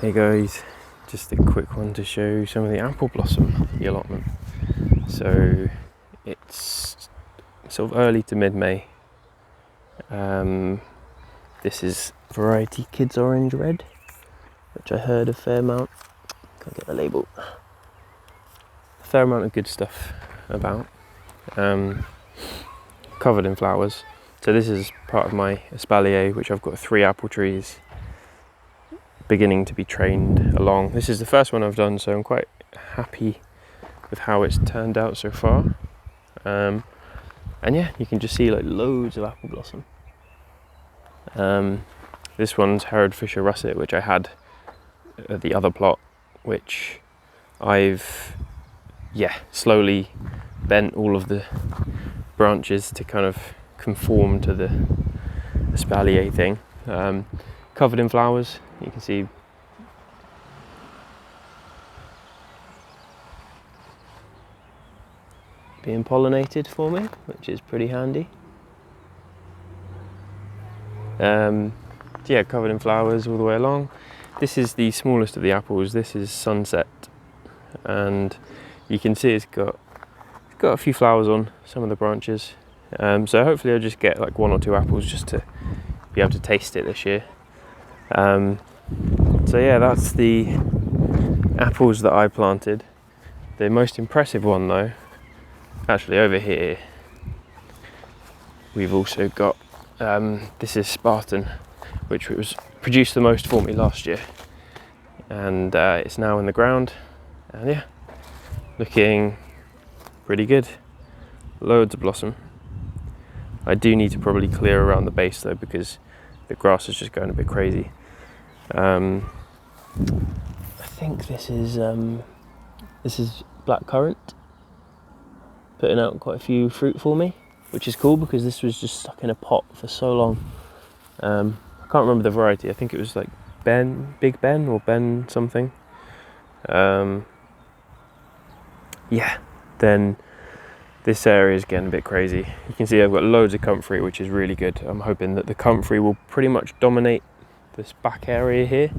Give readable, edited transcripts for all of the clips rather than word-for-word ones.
Hey guys, just a quick one to show you some of the apple blossom, the allotment. So it's sort of early to mid-May. This is variety Kids Orange Red, which I heard a fair amount. Can't get the label. A fair amount of good stuff about. Covered in flowers. So this is part of my espalier, which I've got 3 apple trees beginning to be trained along. This is the first one I've done, so I'm quite happy with how it's turned out so far. And yeah, you can just see like loads of apple blossom. This one's Herod Fisher Russet, which I had at the other plot, which I've slowly bent all of the branches to kind of conform to the espalier thing. Covered in flowers, you can see being pollinated for me, which is pretty handy. Yeah, covered in flowers all the way along. This is the smallest of the apples. This is Sunset, and you can see it's got a few flowers on some of the branches. So hopefully I'll just get like 1 or 2 apples just to be able to taste it this year. So yeah, that's the apples that I planted. The most impressive one though, actually over here, we've also got, this is Spartan, which was produced the most for me last year. And it's now in the ground, and yeah, looking pretty good. Loads of blossom. I do need to probably clear around the base though, because the grass is just going a bit crazy. I think this is blackcurrant, putting out quite a few fruit for me, which is cool because this was just stuck in a pot for so long. I can't remember the variety. I think it was like Big Ben or Ben something. Yeah, then this area is getting a bit crazy. You can see I've got loads of comfrey, which is really good. I'm hoping that the comfrey will pretty much dominate this back area here,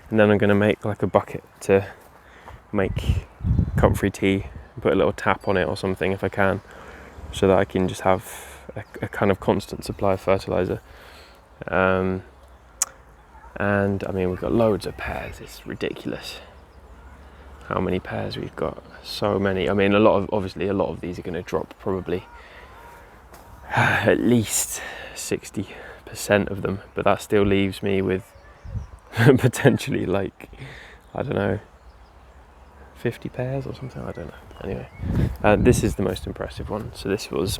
and then I'm going to make like a bucket to make comfrey tea, put a little tap on it or something if I can, so that I can just have a kind of constant supply of fertilizer. And I mean, we've got loads of pears. It's ridiculous how many pears we've got. So many. I mean, obviously a lot of these are going to drop, probably at least 60% of them, but that still leaves me with potentially like, I don't know, 50 pears or something, I don't know. Anyway, this is the most impressive one. So this was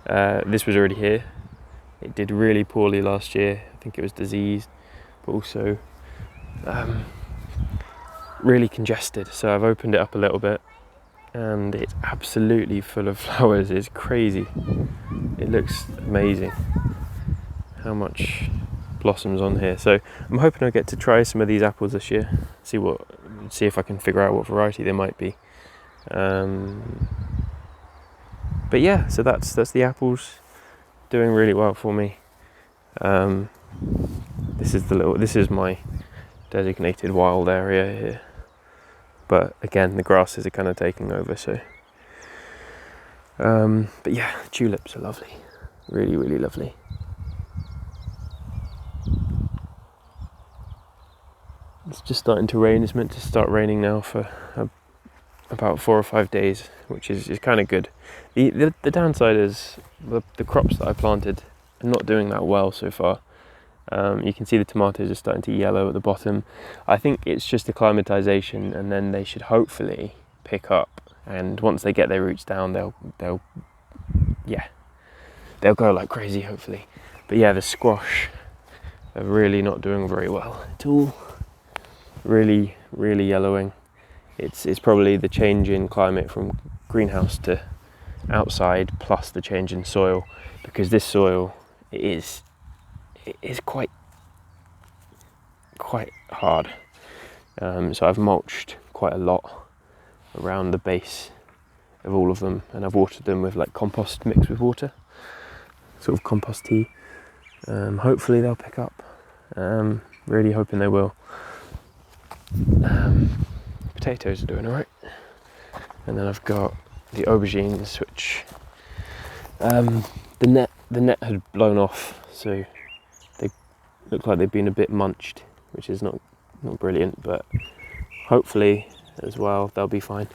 this was already here. It did really poorly last year. I think it was diseased, but also really congested. So I've opened it up a little bit, and it's absolutely full of flowers. It's crazy. It looks amazing how much blossoms on here. So I'm hoping I get to try some of these apples this year, see if I can figure out what variety they might be. But yeah, so that's the apples, doing really well for me. This is my designated wild area here, but again the grasses are kind of taking over. So but yeah, tulips are lovely, really, really lovely. It's just starting to rain. It's meant to start raining now for about 4 or 5 days, which is kind of good. The downside is the crops that I planted are not doing that well so far. You can see the tomatoes are starting to yellow at the bottom. I think it's just acclimatization, and then they should hopefully pick up. And once they get their roots down, they'll go like crazy, hopefully. But yeah, the squash are really not doing very well at all. Really, really yellowing. It's probably the change in climate from greenhouse to outside, plus the change in soil, because this soil is quite hard. So I've mulched quite a lot around the base of all of them, and I've watered them with like compost mixed with water, sort of compost tea. Hopefully they'll pick up. Really hoping they will. Potatoes are doing alright. And then I've got the aubergines, which the net had blown off, so they look like they've been a bit munched, which is not brilliant, but hopefully as well they'll be fine.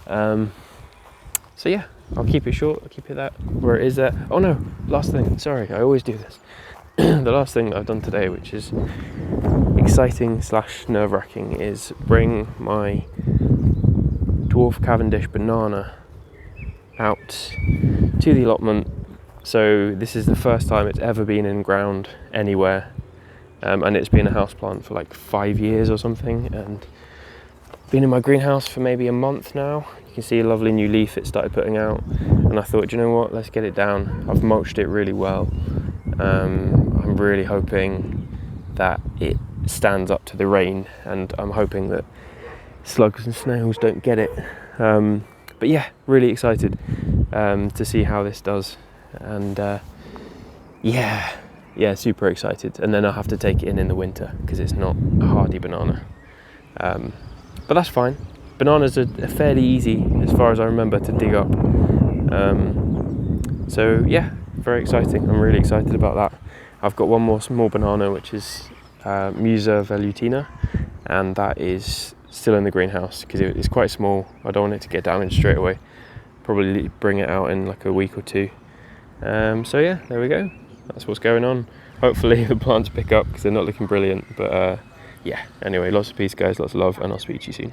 So yeah, I'll keep it short. I'll keep it that where it is there. Oh no, last thing. Sorry, I always do this. The last thing I've done today, which is exciting / nerve-wracking, is bring my dwarf Cavendish banana out to the allotment. So this is the first time it's ever been in ground anywhere, and it's been a houseplant for like 5 years or something, and been in my greenhouse for maybe a month now. You can see a lovely new leaf it started putting out, and I thought, you know what, let's get it down. I've mulched it really well. I'm really hoping that it stands up to the rain, and I'm hoping that slugs and snails don't get it. But yeah, really excited to see how this does, and yeah, super excited. And then I'll have to take it in the winter because it's not a hardy banana, but that's fine. Bananas are fairly easy, as far as I remember, to dig up. So yeah, very exciting. I'm really excited about that. I've got one more small banana, which is Musa velutina, and that is still in the greenhouse because it's quite small. I don't want it to get damaged straight away. Probably bring it out in like a week or two. So yeah, there we go. That's what's going on. Hopefully the plants pick up because they're not looking brilliant. But yeah, anyway, lots of peace, guys. Lots of love, and I'll speak to you soon.